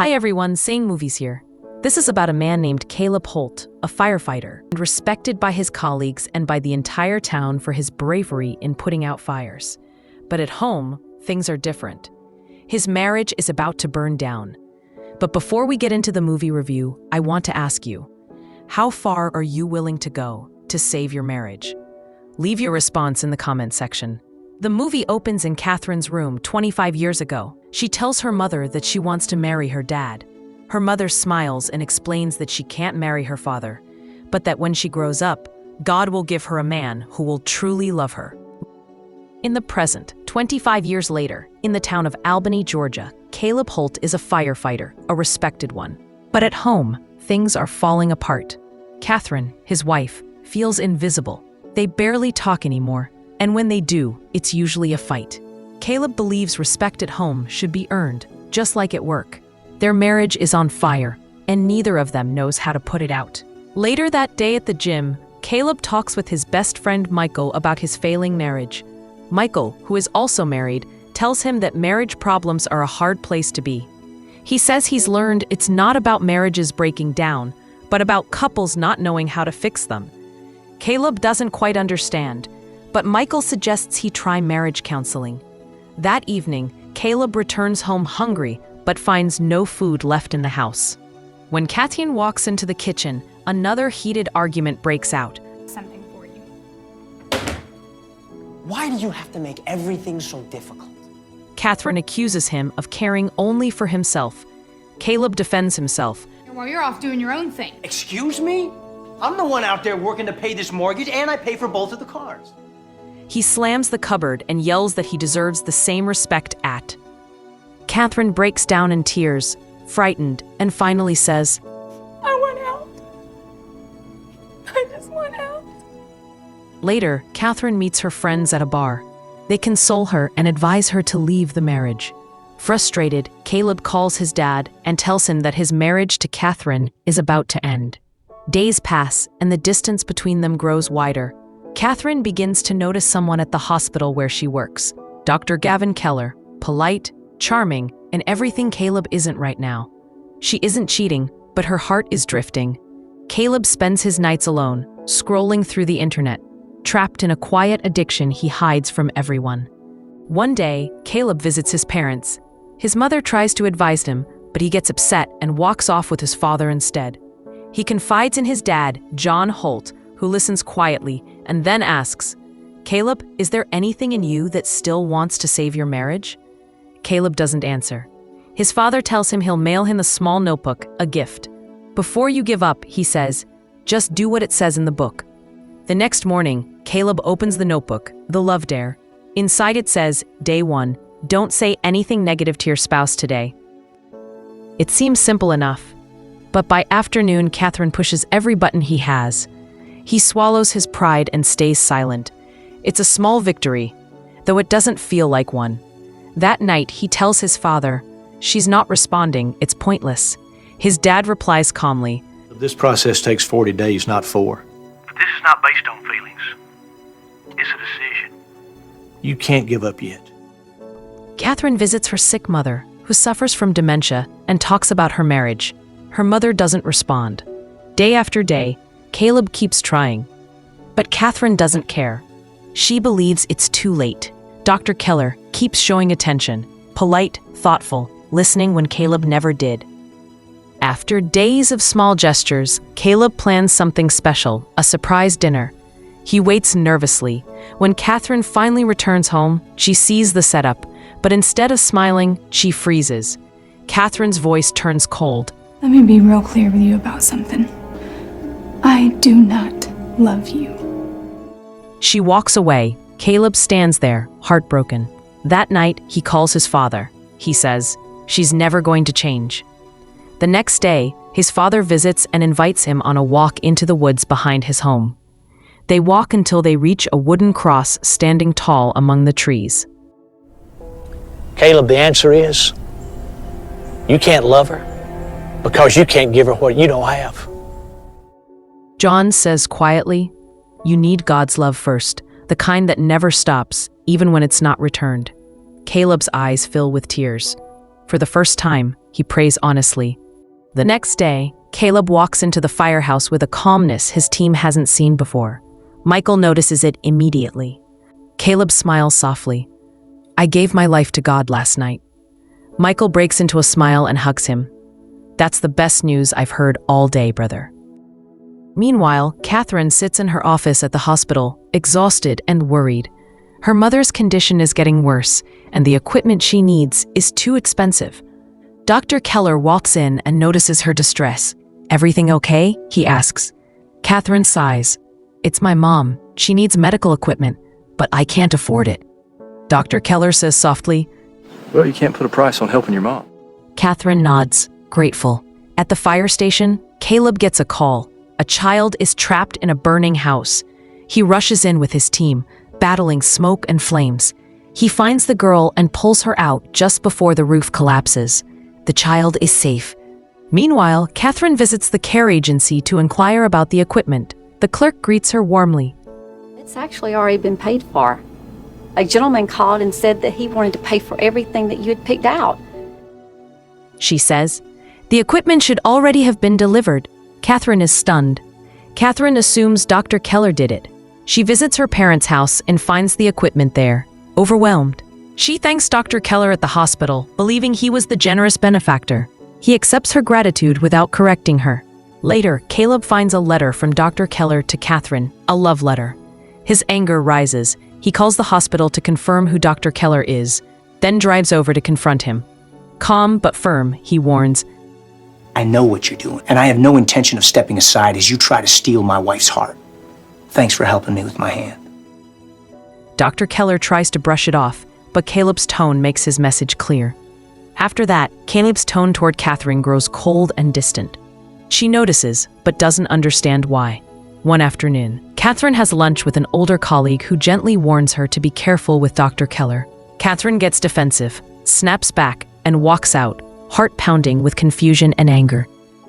Hi everyone, Saying Movies here. This is about a man named Caleb Holt, a firefighter, and respected by his colleagues and by the entire town for his bravery in putting out fires. But at home, things are different. His marriage is about to burn down. But before we get into the movie review, I want to ask you, how far are you willing to go to save your marriage? Leave your response in the comment section. The movie opens in Catherine's room 25 years ago. She tells her mother that she wants to marry her dad. Her mother smiles and explains that she can't marry her father, but that when she grows up, God will give her a man who will truly love her. In the present, 25 years later, in the town of Albany, Georgia, Caleb Holt is a firefighter, a respected one. But at home, things are falling apart. Catherine, his wife, feels invisible. They barely talk anymore, and when they do, it's usually a fight. Caleb believes respect at home should be earned, just like at work. Their marriage is on fire, and neither of them knows how to put it out. Later that day at the gym, Caleb talks with his best friend Michael about his failing marriage. Michael, who is also married, tells him that marriage problems are a hard place to be. He says he's learned it's not about marriages breaking down, but about couples not knowing how to fix them. Caleb doesn't quite understand, but Michael suggests he try marriage counseling. That evening, Caleb returns home hungry, but finds no food left in the house. When Catherine walks into the kitchen, another heated argument breaks out. Something for you. Why do you have to make everything so difficult? Catherine accuses him of caring only for himself. Caleb defends himself. While you're off doing your own thing. Excuse me? I'm the one out there working to pay this mortgage, and I pay for both of the cars. He slams the cupboard and yells that he deserves the same respect at. Catherine breaks down in tears, frightened, and finally says, I want out. I just want out. Later, Catherine meets her friends at a bar. They console her and advise her to leave the marriage. Frustrated, Caleb calls his dad and tells him that his marriage to Catherine is about to end. Days pass, and the distance between them grows wider. Catherine begins to notice someone at the hospital where she works. Dr. Gavin Keller, polite, charming, and everything Caleb isn't right now. She isn't cheating, but her heart is drifting. Caleb spends his nights alone, scrolling through the internet, trapped in a quiet addiction he hides from everyone. One day, Caleb visits his parents. His mother tries to advise him, but he gets upset and walks off with his father instead. He confides in his dad, John Holt, who listens quietly and then asks, Caleb, is there anything in you that still wants to save your marriage? Caleb doesn't answer. His father tells him he'll mail him a small notebook, a gift. Before you give up, he says, just do what it says in the book. The next morning, Caleb opens the notebook, the love dare. Inside it says, Day 1, don't say anything negative to your spouse today. It seems simple enough. But by afternoon, Catherine pushes every button he has. He swallows his pride and stays silent. It's a small victory, though it doesn't feel like one. That night, he tells his father, she's not responding, it's pointless. His dad replies calmly, This process takes 40 days, not 4. But this is not based on feelings. It's a decision. You can't give up yet. Catherine visits her sick mother, who suffers from dementia, and talks about her marriage. Her mother doesn't respond. Day after day, Caleb keeps trying. But Catherine doesn't care. She believes it's too late. Dr. Keller keeps showing attention, polite, thoughtful, listening when Caleb never did. After days of small gestures, Caleb plans something special, a surprise dinner. He waits nervously. When Catherine finally returns home, she sees the setup, but instead of smiling, she freezes. Catherine's voice turns cold. Let me be real clear with you about something. I do not love you. She walks away. Caleb stands there, heartbroken. That night, he calls his father. He says, she's never going to change. The next day, his father visits and invites him on a walk into the woods behind his home. They walk until they reach a wooden cross standing tall among the trees. Caleb, the answer is, you can't love her because you can't give her what you don't have. John says quietly, you need God's love first, the kind that never stops, even when it's not returned. Caleb's eyes fill with tears. For the first time, he prays honestly. The next day, Caleb walks into the firehouse with a calmness his team hasn't seen before. Michael notices it immediately. Caleb smiles softly. "I gave my life to God last night." Michael breaks into a smile and hugs him. "That's the best news I've heard all day, brother." Meanwhile, Catherine sits in her office at the hospital, exhausted and worried. Her mother's condition is getting worse, and the equipment she needs is too expensive. Dr. Keller walks in and notices her distress. "Everything okay?" he asks. Catherine sighs. "It's my mom. She needs medical equipment, but I can't afford it." Dr. Keller says softly, "Well, you can't put a price on helping your mom." Catherine nods, grateful. At the fire station, Caleb gets a call. A child is trapped in a burning house. He rushes in with his team, battling smoke and flames. He finds the girl and pulls her out just before the roof collapses. The child is safe. Meanwhile, Catherine visits the care agency to inquire about the equipment. The clerk greets her warmly. "It's actually already been paid for. A gentleman called and said that he wanted to pay for everything that you had picked out." She says, "The equipment should already have been delivered." Catherine is stunned. Catherine assumes Dr. Keller did it. She visits her parents' house and finds the equipment there, overwhelmed. She thanks Dr. Keller at the hospital, believing he was the generous benefactor. He accepts her gratitude without correcting her. Later, Caleb finds a letter from Dr. Keller to Catherine, a love letter. His anger rises. He calls the hospital to confirm who Dr. Keller is, then drives over to confront him. Calm but firm, he warns, I know what you're doing, and I have no intention of stepping aside as you try to steal my wife's heart. Thanks for helping me with my hand. Dr. Keller tries to brush it off, but Caleb's tone makes his message clear. After that, Caleb's tone toward Catherine grows cold and distant. She notices, but doesn't understand why. One afternoon, Catherine has lunch with an older colleague who gently warns her to be careful with Dr. Keller. Catherine gets defensive, snaps back, and walks out, heart pounding with confusion and anger.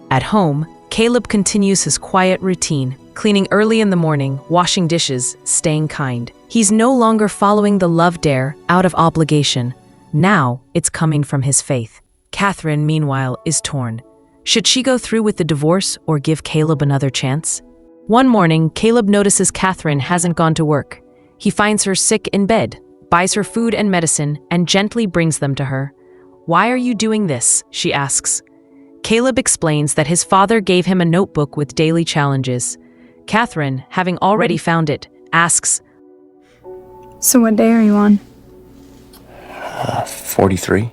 At home, Caleb continues his quiet routine, cleaning early in the morning, washing dishes, staying kind. He's no longer following the love dare out of obligation. Now, it's coming from his faith. Catherine, meanwhile, is torn. Should she go through with the divorce or give Caleb another chance? One morning, Caleb notices Catherine hasn't gone to work. He finds her sick in bed, buys her food and medicine, and gently brings them to her. "Why are you doing this?" she asks. Caleb explains that his father gave him a notebook with daily challenges. Catherine, having already found it, asks, So what day are you on? 43.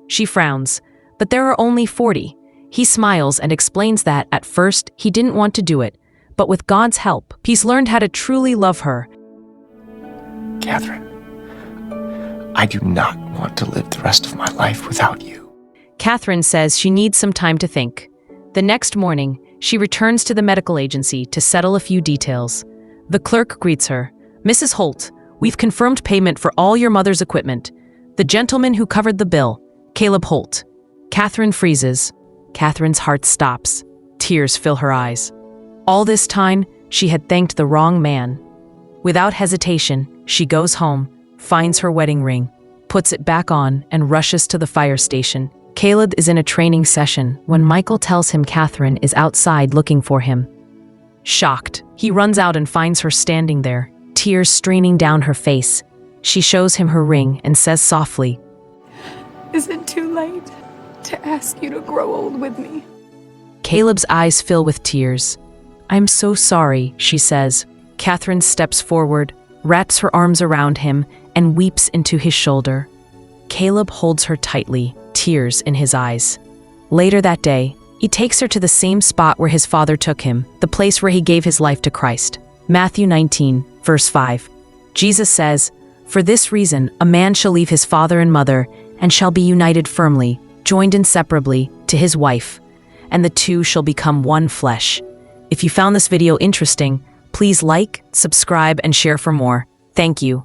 She frowns, but there are only 40. He smiles and explains that, at first, he didn't want to do it, but with God's help, he's learned how to truly love her. Catherine, I do not want to live the rest of my life without you. Catherine says she needs some time to think. The next morning, she returns to the medical agency to settle a few details. The clerk greets her. "Mrs. Holt, we've confirmed payment for all your mother's equipment. The gentleman who covered the bill, Caleb Holt." Catherine freezes. Catherine's heart stops. Tears fill her eyes. All this time, she had thanked the wrong man. Without hesitation, she goes home, finds her wedding ring, puts it back on, and rushes to the fire station. Caleb is in a training session when Michael tells him Catherine is outside looking for him. Shocked, he runs out and finds her standing there, tears streaming down her face. She shows him her ring and says softly, Is it too late to ask you to grow old with me? Caleb's eyes fill with tears. "I'm so sorry," she says. Catherine steps forward, wraps her arms around him, and weeps into his shoulder. Caleb holds her tightly, tears in his eyes. Later that day, he takes her to the same spot where his father took him, the place where he gave his life to Christ. Matthew 19, verse 5. Jesus says, "For this reason, a man shall leave his father and mother, and shall be united firmly, joined inseparably, to his wife, and the two shall become one flesh." If you found this video interesting, please like, subscribe, and share for more. Thank you.